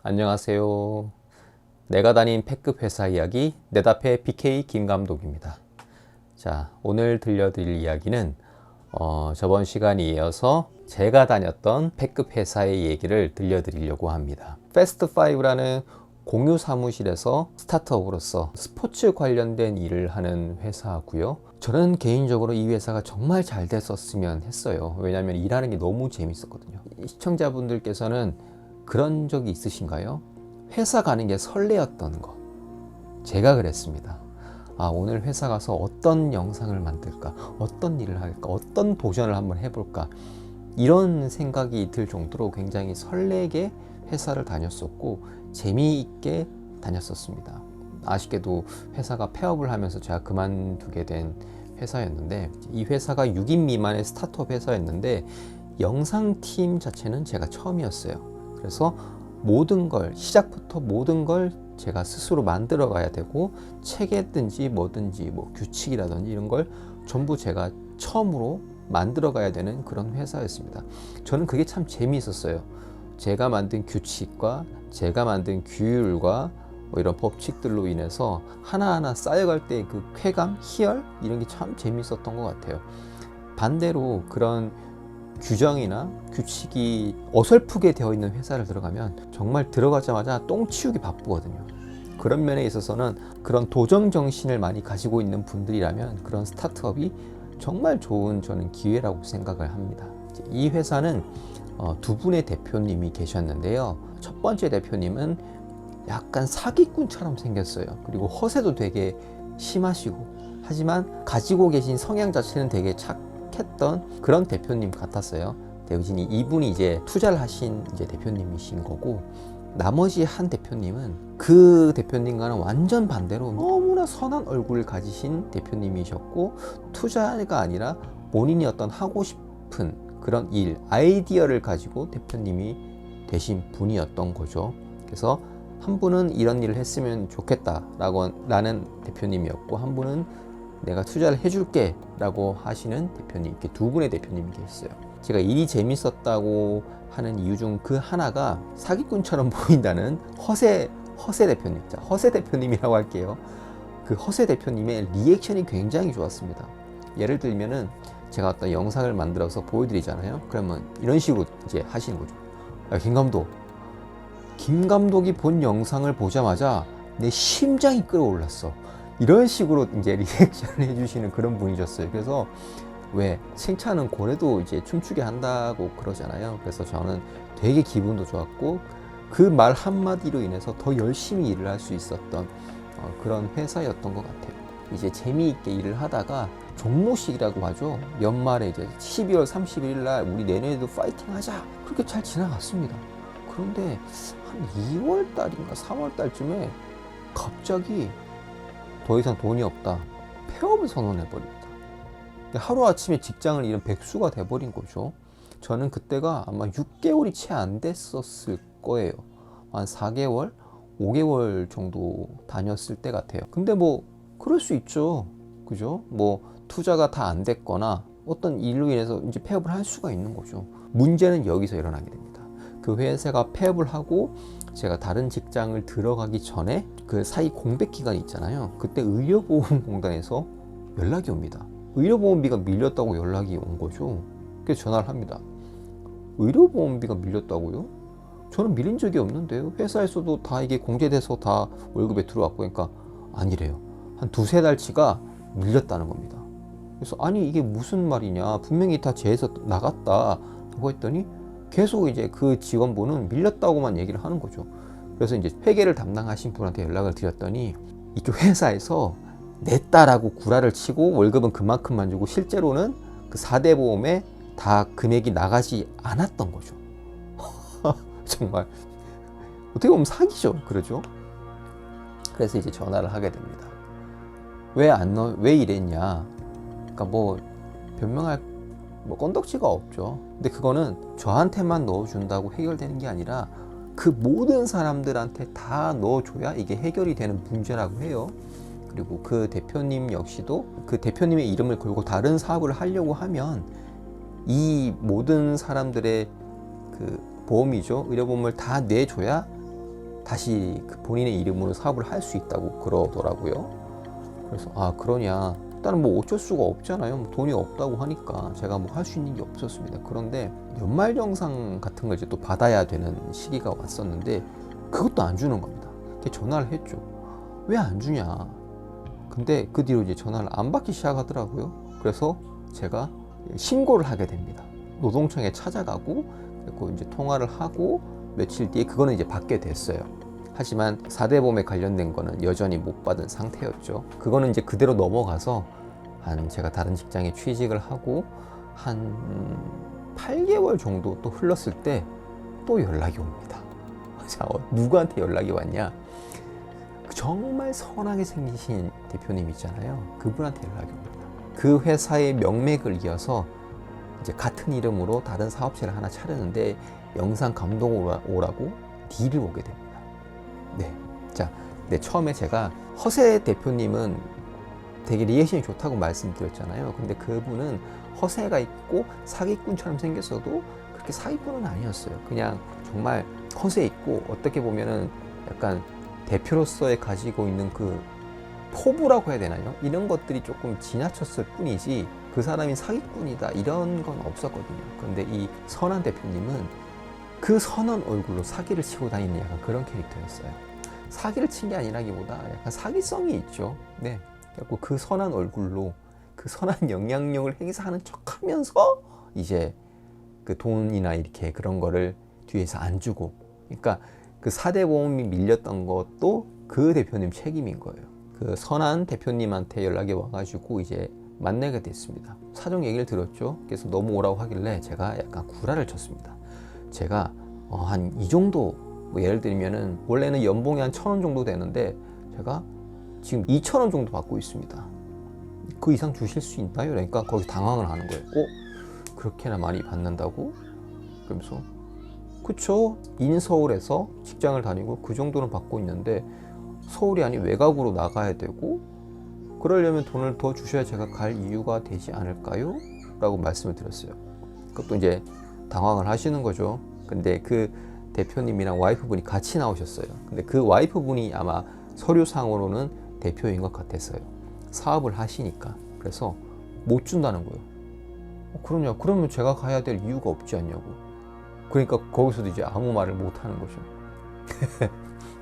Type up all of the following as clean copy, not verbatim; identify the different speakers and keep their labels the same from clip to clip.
Speaker 1: 안녕하세요. 내가 다닌 패급 회사 이야기 내답의 BK 김감독입니다. 자, 오늘 들려드릴 이야기는 저번 시간에 이어서 제가 다녔던 패급 회사의 얘기를 들려드리려고 합니다. 패스트5라는 공유 사무실에서 스타트업으로서 스포츠 관련된 일을 하는 회사고요. 저는 개인적으로 이 회사가 정말 잘 됐었으면 했어요. 왜냐하면 일하는 게 너무 재밌었거든요. 시청자분들께서는 그런 적이 있으신가요? 회사 가는 게 설레었던 거. 제가 그랬습니다. 오늘 회사 가서 어떤 영상을 만들까? 어떤 일을 할까? 어떤 도전을 한번 해볼까? 이런 생각이 들 정도로 굉장히 설레게 회사를 다녔었고 재미있게 다녔었습니다. 아쉽게도 회사가 폐업을 하면서 제가 그만두게 된 회사였는데, 이 회사가 6인 미만의 스타트업 회사였는데 영상팀 자체는 제가 처음이었어요. 그래서 모든 걸, 시작부터 모든 걸 제가 스스로 만들어 가야 되고, 체계든지 뭐든지 뭐 규칙이라든지 이런 걸 전부 제가 처음으로 만들어 가야 되는 그런 회사였습니다. 저는 그게 참 재미있었어요. 제가 만든 규칙과 제가 만든 규율과 뭐 이런 법칙들로 인해서 하나하나 쌓여갈 때 그 쾌감, 희열 이런 게 참 재미있었던 것 같아요. 반대로 그런 규정이나 규칙이 어설프게 되어 있는 회사를 들어가면 정말 들어가자마자 똥 치우기 바쁘거든요. 그런 면에 있어서는 그런 도전 정신을 많이 가지고 있는 분들이라면 그런 스타트업이 정말 좋은 저는 기회라고 생각을 합니다. 이 회사는 두 분의 대표님이 계셨는데요. 첫 번째 대표님은 약간 사기꾼처럼 생겼어요. 그리고 허세도 되게 심하시고, 하지만 가지고 계신 성향 자체는 되게 착했던 그런 대표님 같았어요. 대신에 이분이 이제 투자를 하신 이제 대표님이신 거고, 나머지 한 대표님은 그 대표님과는 완전 반대로 너무나 선한 얼굴을 가지신 대표님이셨고, 투자가 아니라 본인이 어떤 하고 싶은 그런 일, 아이디어를 가지고 대표님이 되신 분이었던 거죠. 그래서 한 분은 이런 일을 했으면 좋겠다라는 대표님이었고, 한 분은 내가 투자를 해줄게 라고 하시는 대표님, 이렇게 두 분의 대표님이 계셨어요. 제가 일이 재밌었다고 하는 이유 중 그 하나가 사기꾼처럼 보인다는 허세 대표님, 자, 허세 대표님이라고 할게요. 그 허세 대표님의 리액션이 굉장히 좋았습니다. 예를 들면은 제가 어떤 영상을 만들어서 보여드리잖아요. 그러면 이런 식으로 이제 하시는 거죠. 김 감독이 본 영상을 보자마자 내 심장이 끌어올랐어. 이런 식으로 이제 리액션을 해주시는 그런 분이셨어요. 그래서 왜 칭찬은 고래도 이제 춤추게 한다고 그러잖아요. 그래서 저는 되게 기분도 좋았고, 그 말 한마디로 인해서 더 열심히 일을 할 수 있었던 그런 회사였던 것 같아요. 이제 재미있게 일을 하다가 종로식이라고 하죠. 연말에 이제 12월 31일 날 우리 내년에도 파이팅 하자, 그렇게 잘 지나갔습니다. 그런데 한 2월 달인가 3월 달쯤에 갑자기 더 이상 돈이 없다, 폐업을 선언해버립니다. 하루아침에 직장을 잃은 백수가 돼버린 거죠. 저는 그때가 아마 6개월이 채 안 됐었을 거예요. 한 4개월, 5개월 정도 다녔을 때 같아요. 근데 뭐 그럴 수 있죠. 그죠? 뭐 투자가 다 안 됐거나 어떤 일로 인해서 이제 폐업을 할 수가 있는 거죠. 문제는 여기서 일어나게 됩니다. 그 회사가 폐업을 하고 제가 다른 직장을 들어가기 전에 그 사이 공백 기간이 있잖아요. 그때 의료보험공단에서 연락이 옵니다. 의료보험비가 밀렸다고 연락이 온 거죠. 그래서 전화를 합니다. 의료보험비가 밀렸다고요? 저는 밀린 적이 없는데요. 회사에서도 다 이게 공제돼서 다 월급에 들어왔고, 그러니까 아니래요. 한 두세 달치가 밀렸다는 겁니다. 그래서 아니 이게 무슨 말이냐, 분명히 다 제에서 나갔다고 했더니 계속 이제 그 직원분은 밀렸다고만 얘기를 하는 거죠. 그래서 이제 회계를 담당하신 분한테 연락을 드렸더니 이쪽 회사에서 냈다라고 구라를 치고 월급은 그만큼만 주고 실제로는 그 4대 보험에 다 금액이 나가지 않았던 거죠. 정말 어떻게 보면 사기죠. 그러죠. 그래서 이제 전화를 하게 됩니다. 왜 이랬냐. 그러니까 뭐 변명할 건덕지가 없죠. 근데 그거는 저한테만 넣어준다고 해결되는 게 아니라 그 모든 사람들한테 다 넣어줘야 이게 해결이 되는 문제라고 해요. 그리고 그 대표님 역시도 그 대표님의 이름을 걸고 다른 사업을 하려고 하면 이 모든 사람들의 그 보험이죠, 의료보험을 다 내줘야 다시 그 본인의 이름으로 사업을 할 수 있다고 그러더라고요. 그래서 아 그러냐, 일단은 뭐 어쩔 수가 없잖아요. 뭐 돈이 없다고 하니까 제가 뭐 할 수 있는 게 없었습니다. 그런데 연말정산 같은 걸 이제 또 받아야 되는 시기가 왔었는데 그것도 안 주는 겁니다. 전화를 했죠. 왜 안 주냐. 근데 그 뒤로 이제 전화를 안 받기 시작하더라고요. 그래서 제가 신고를 하게 됩니다. 노동청에 찾아가고 그리고 이제 통화를 하고 며칠 뒤에 그거는 이제 받게 됐어요. 하지만 4대 보험에 관련된 거는 여전히 못 받은 상태였죠. 그거는 이제 그대로 넘어가서 제가 다른 직장에 취직을 하고 한 8개월 정도 또 흘렀을 때 또 연락이 옵니다. 자, 누구한테 연락이 왔냐? 정말 선하게 생기신 대표님 있잖아요. 그분한테 연락이 옵니다. 그 회사의 명맥을 이어서 이제 같은 이름으로 다른 사업체를 하나 차렸는데 영상 감독으로 오라고 딜을 오게 됩니다. 네. 자, 네, 처음에 제가 허세 대표님은 되게 리액션이 좋다고 말씀드렸잖아요. 근데 그분은 허세가 있고 사기꾼처럼 생겼어도 그렇게 사기꾼은 아니었어요. 그냥 정말 허세 있고 어떻게 보면은 약간 대표로서의 가지고 있는 그 포부라고 해야 되나요? 이런 것들이 조금 지나쳤을 뿐이지 그 사람이 사기꾼이다 이런 건 없었거든요. 그런데 이 선한 대표님은 그 선한 얼굴로 사기를 치고 다니는 약간 그런 캐릭터였어요. 사기를 친 게 아니라기보다 약간 사기성이 있죠. 네. 그래서 그 선한 얼굴로 그 선한 영향력을 행사하는 척하면서 이제 그 돈이나 이렇게 그런 거를 뒤에서 안 주고, 그러니까 그 4대 보험이 밀렸던 것도 그 대표님 책임인 거예요. 그 선한 대표님한테 연락이 와가지고 이제 만나게 됐습니다. 사정 얘기를 들었죠. 그래서 넘어오라고 하길래 제가 약간 구라를 쳤습니다. 제가 한 이 정도, 뭐 예를 들면은 원래는 연봉이 한 1,000원 정도 되는데 제가 지금 2,000원 정도 받고 있습니다. 그 이상 주실 수 있나요? 그러니까 거기 당황을 하는 거예요. 그렇게나 많이 받는다고? 그러면서 그쵸? 인서울에서 직장을 다니고 그 정도는 받고 있는데 서울이 아닌 외곽으로 나가야 되고 그러려면 돈을 더 주셔야 제가 갈 이유가 되지 않을까요? 라고 말씀을 드렸어요. 그것도 이제 당황을 하시는 거죠. 근데 그 대표님이랑 와이프분이 같이 나오셨어요. 근데 그 와이프분이 아마 서류상으로는 대표인 것 같았어요. 사업을 하시니까. 그래서 못 준다는 거예요. 그러냐? 그러면 제가 가야 될 이유가 없지 않냐고. 그러니까 거기서도 이제 아무 말을 못 하는 거죠.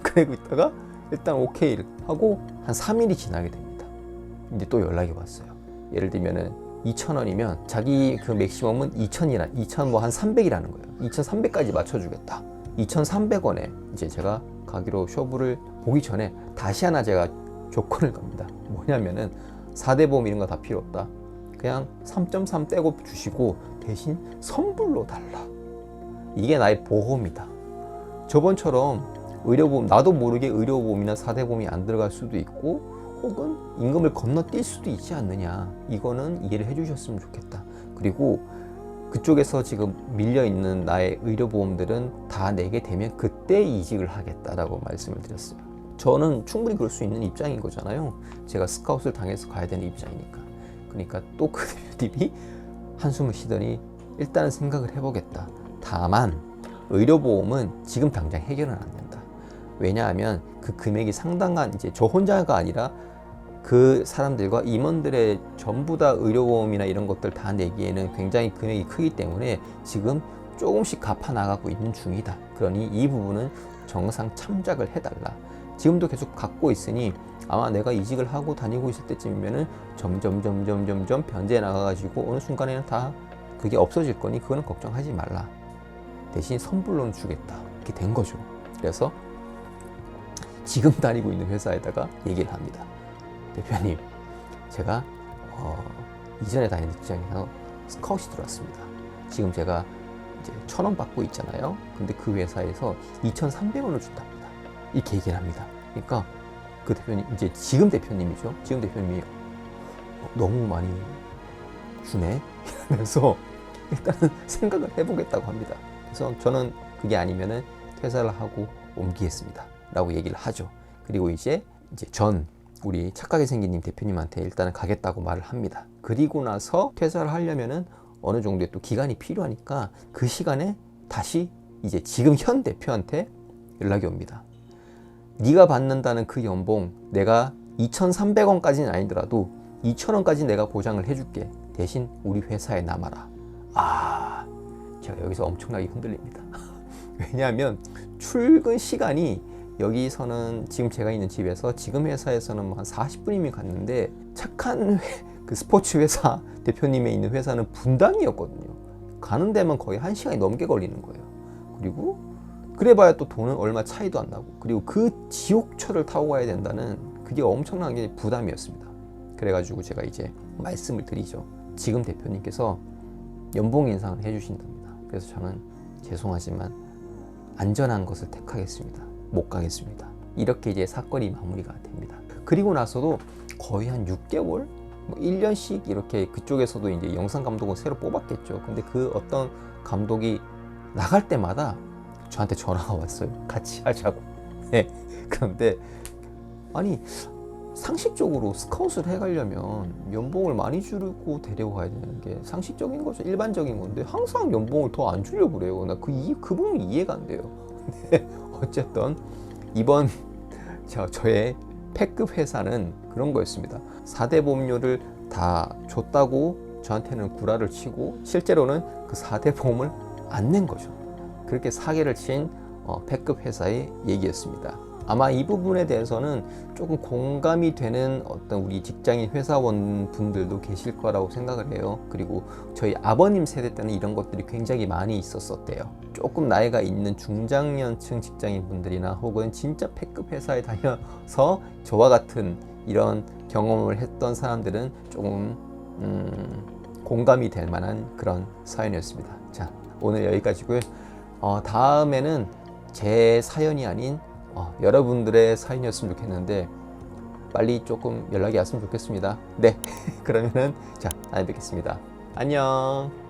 Speaker 1: 그리고 있다가 일단 오케이를 하고 한 3일이 지나게 됩니다. 이제 또 연락이 왔어요. 예를 들면은 2,000원이면 자기 그 맥시멈은 2,000이나 2,000 뭐 한 300이라는 거예요. 2,300까지 맞춰주겠다. 2,300원에 이제 제가 가기로 쇼부를 보기 전에 다시 하나 제가 조건을 겁니다. 뭐냐면은 4대 보험 이런 거 다 필요 없다. 그냥 3.3 떼고 주시고 대신 선불로 달라. 이게 나의 보험이다. 저번처럼 의료보험, 나도 모르게 의료보험이나 4대 보험이 안 들어갈 수도 있고 혹은 임금을 건너뛸 수도 있지 않느냐. 이거는 이해를 해주셨으면 좋겠다. 그리고 그쪽에서 지금 밀려있는 나의 의료보험들은 다 내게 되면 그때 이직을 하겠다라고 말씀을 드렸어요. 저는 충분히 그럴 수 있는 입장인 거잖아요. 제가 스카웃을 당해서 가야 되는 입장이니까. 그러니까 또 그 대표님이 한숨을 쉬더니 일단은 생각을 해보겠다. 다만 의료보험은 지금 당장 해결은 안 된다. 왜냐하면 그 금액이 상당한, 이제 저 혼자가 아니라 그 사람들과 임원들의 전부 다 의료보험이나 이런 것들 다 내기에는 굉장히 금액이 크기 때문에 지금 조금씩 갚아 나가고 있는 중이다. 그러니 이 부분은 정상 참작을 해달라. 지금도 계속 갖고 있으니 아마 내가 이직을 하고 다니고 있을 때쯤이면은 점점 변제해 나가가지고 어느 순간에는 다 그게 없어질 거니 그거는 걱정하지 말라. 대신 선불로는 주겠다. 이렇게 된 거죠. 그래서 지금 다니고 있는 회사에다가 얘기를 합니다. 대표님, 제가 이전에 다니는 직장에서 스카웃이 들어왔습니다. 지금 제가 이제 1,000원 받고 있잖아요. 근데 그 회사에서 2,300원을 준답니다. 이렇게 얘기를 합니다. 그러니까 그 대표님, 이제 지금 대표님이죠. 지금 대표님이 너무 많이 주네? 이러면서 일단은 생각을 해보겠다고 합니다. 그래서 저는 그게 아니면은 퇴사를 하고 옮기겠습니다. 라고 얘기를 하죠. 그리고 이제 우리 착하게 생긴 대표님한테 일단은 가겠다고 말을 합니다. 그리고 나서 퇴사를 하려면은 어느 정도의 또 기간이 필요하니까 그 시간에 다시 이제 지금 현 대표한테 연락이 옵니다. 네가 받는다는 그 연봉 내가 2,300원까지는 아니더라도 2,000원까지 내가 보장을 해줄게. 대신 우리 회사에 남아라. 아, 제가 여기서 엄청나게 흔들립니다. 왜냐하면 출근 시간이 여기서는 지금 제가 있는 집에서 지금 회사에서는 한 40분이면 갔는데 착한 그 스포츠 회사 대표님의 있는 회사는 분당이었거든요. 가는 데만 거의 1시간이 넘게 걸리는 거예요. 그리고 그래봐야 또 돈은 얼마 차이도 안 나고, 그리고 그 지옥철을 타고 가야 된다는 그게 엄청나게 부담이었습니다. 그래가지고 제가 이제 말씀을 드리죠. 지금 대표님께서 연봉 인상을 해주신답니다. 그래서 저는 죄송하지만 안전한 것을 택하겠습니다. 못 가겠습니다. 이렇게 이제 사건이 마무리가 됩니다. 그리고 나서도 거의 한 6개월? 뭐 1년씩 이렇게 그쪽에서도 이제 영상 감독을 새로 뽑았겠죠. 근데 그 어떤 감독이 나갈 때마다 저한테 전화가 왔어요. 같이 하자고. 네. 그런데 아니 상식적으로 스카웃을 해가려면 연봉을 많이 주고 데려가야 되는 게 상식적인 거죠. 일반적인 건데 항상 연봉을 더 안 주려고 그래요. 나 그 부분이 이해가 안 돼요. 근데 어쨌든 이번 저의 패급 회사는 그런 거였습니다. 4대 보험료를 다 줬다고 저한테는 구라를 치고 실제로는 그 4대 보험을 안 낸 거죠. 그렇게 사기를 친 패급 회사의 얘기였습니다. 아마 이 부분에 대해서는 조금 공감이 되는 어떤 우리 직장인 회사원 분들도 계실 거라고 생각을 해요. 그리고 저희 아버님 세대 때는 이런 것들이 굉장히 많이 있었대요. 조금 나이가 있는 중장년층 직장인 분들이나 혹은 진짜 패급 회사에 다녀서 저와 같은 이런 경험을 했던 사람들은 조금 공감이 될 만한 그런 사연이었습니다. 자, 오늘 여기까지고요. 다음에는 제 사연이 아닌 여러분들의 사연이었으면 좋겠는데 빨리 조금 연락이 왔으면 좋겠습니다. 네, 그러면은 자, 다음에 뵙겠습니다. 안녕.